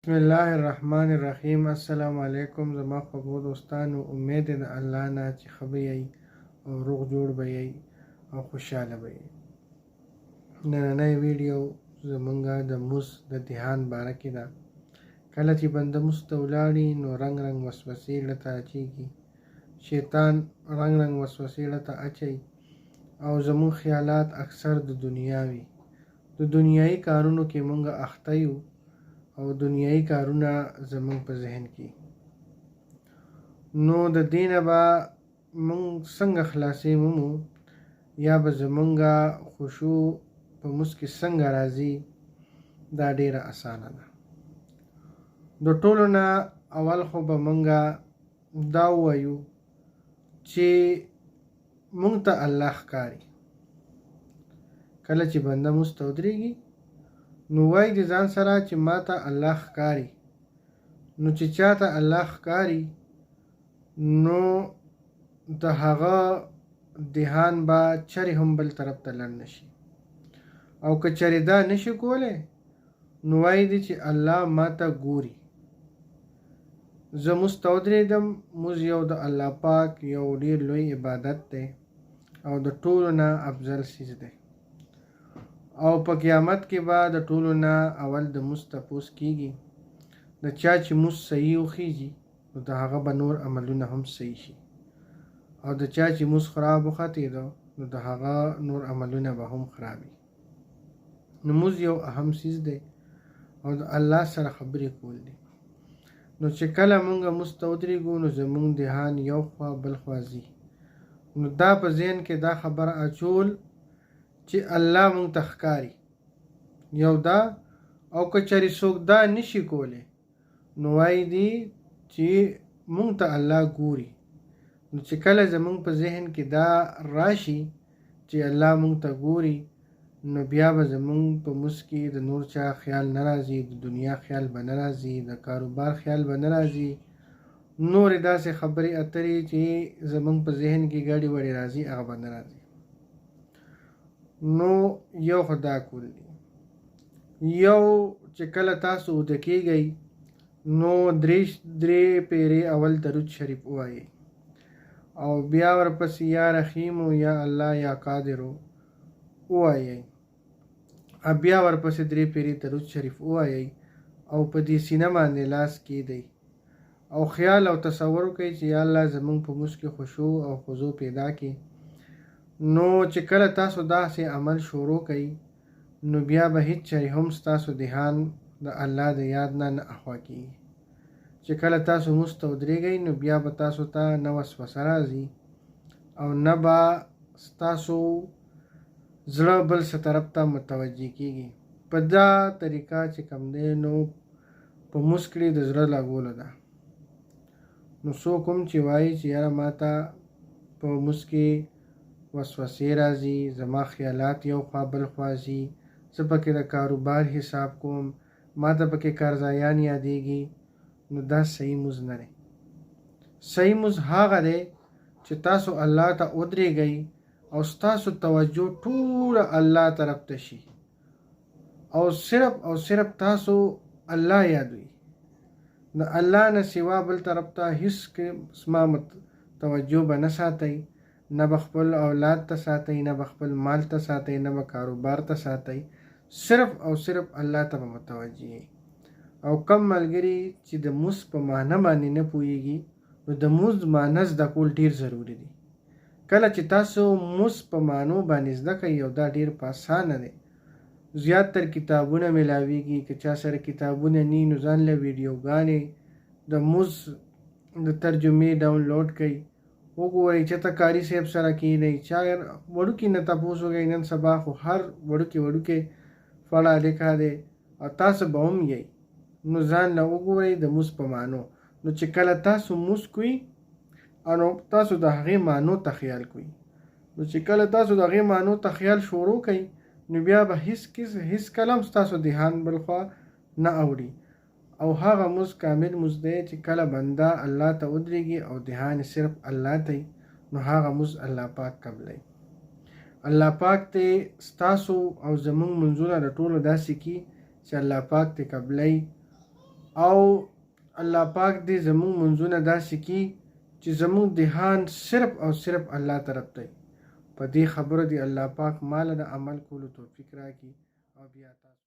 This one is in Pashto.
بسم الله الرحمن الرحیم. السلام علیکم زما خوږو دوستانو. امید د الله نه چې ښه به یئ او روغ جوړ به یئ او خوشحاله به یئ. نننۍ ویډیو زمونږه د مز د دهان باره کې ده. کله چې بنده مز ته ولاړي نو رنګ رنګ وسوسې زړه ته اچېږي. شیطان رنګ رنګ وسوسې زړه ته اچوي او زموږ خیالات اکثر د دنیا وي. د دنیایي کارونو کې مونږ اخته یو او دنیایي کارونه زمونږ په ذهن کې. نو د دې نه به مونږ څنګه خلاصې مومو، یا به زمونږه خشوع په مز کې څنګه راځي، دا ډیره اسانه ده. د ټولو نه اول خو به مونږه دا ووایو چې مونږ ته الله ښکاري. کله چې بنده مز ته ودرېږي نو وایي د ځان سره چې ما ته الله ښکاري. نو چې چا ته الله ښکاري نو د هغه دهان به چرې هم بل طرف ته لړ نشي، او که چرې دا نشي کولی نو وایي دی چې الله ما ته ګوري. زه مز ته ودرېدم. مز یو د الله پاک یو ډېر لوی عبادت دی او د ټولو نه افضل څیز دی، او په قیامت کې به د ټولو نه اول د مز تپوس کېږي. د چا چې مز صحیح وخیږي نو د هغه به نور عملونه هم صحیح شي، او د چا چې مز خراب وختېده نو د هغه نور عملونه به هم خرابي. نو مز یو اهم څیز دی او د الله سره خبرې کول دي. نو چې کله مونږ مز ته ودرېږو نو زمونږ دهان یو خوا بل خوا ځي. نو دا په ذهن کې دا خبره اچول چې الله مونږ ته ښکاري، یو دا. او که چېرې څوک دا نشي کولی نو وایي دی چې مونږ ته الله ګوري. نو چې کله زمونږ په ذهن کې دا راشي چې الله مونږ ته ګوري، نو بیا به زمونږ په مز کې د نور چا خیال نه راځي، د دنیا خیال به نه راځي، د کاروبار خیال به نه راځي، نورې داسې خبرې اترې چې زمونږ په ذهن کې ګډې وډې راځي هغه به نه راځي. نو یو خدا کول دي. یو چې کله تاسو اوده کېږئ نو درې پیرې اول درود شریف ووایئ، او بیا ورپسې یا رحیمو یا الله یا قادرو ووایئ، بیا ورپسې درې پیرې درود شریف ووایئ، او په دې سینه باندې لاس کېږدئ او خیال او تصور وکړئ چې یا الله زمونږ په مز کې خشوع او خضوع پیدا کړي. نو چې کله تاسو داسې عمل شروع کړئ نو بیا به هیڅ چېرې هم ستاسو دهان د الله د یاد نه اخوا کېږي. چې کله تاسو مز ته ودرېږئ نو بیا به تاسو ته نه وسوسه راځي او نه به ستاسو زړه بل څه طرف ته متوجه کېږي. په دا طریقه چې کوم دی نو په مز کې د زړه لګولو ده. نو څوک هم چې وایي چې یاره ما ته په مز کې وسوسې راځي، زما خیالات یو خوا بل خوا ځي، زه پکې د کاروبار حساب کوم، ما ته پکې قرضایان یادېږي، نو دا صحیح مز نه دی. صحیح مز هغه دی چې تاسو الله ته ودرېږئ او ستاسو توجه ټوله الله طرف ته شي او صرف تاسو الله یادوي. د الله نه سوا بل طرف ته هیڅ قسمه توجه به نه ساتئ، نه به خپل اولاد ته ساتئ، نه به خپل مال ته ساتئ، نه به کاروبار ته ساتئ، صرف الله ته به متوجه یئ. او کم ملګري چې د مز په معنی باندې نه پوهیږي نو د مز معنی زده کول ډیر ضروری دي. کله چې تاسو مز په معنی باندې زده کوئ او دا ډیر په اسانه دی، زیات تر کتابونه ملاویږي. که چا سره کتابونه نی نو ځان له ویډیوګانې د مز د ترجمې ډاونلوډ کړئ، وګورئ چې ته قاري صاحب سره کینئ، چا وړوکي نه تپوس وکړئ. نن سبا خو هر وړوکې پړه لیکه دی او تاسو به هم یئ. نو ځان له وګورئ د مز په معنو. نو چې کله تاسو مز کوئ نو تاسو د هغې معنو ته خیال کوئ. نو چې کله تاسو د هغې معنو ته خیال شروع کوئ نو بیا به هیڅ کله هم ستاسو دهان بل خوا نه اوړي. او هغه مز کامل مز دی چې کله بنده الله ته ودرېږي او دهان صرف الله ته نو هغه مز الله پاک قبلوي. الله پاک ته ستاسو او زمونږ منځونه د ټولو داسې کي چې الله پاک ته قبلوي او الله پاک دې زموږ منځونه داسې کي چې زموږ ذهان صرف او صرف الله طرف ته په دې خبرو دی الله پاک مال د عمل کولو توفیق راکړي او بیا تاسو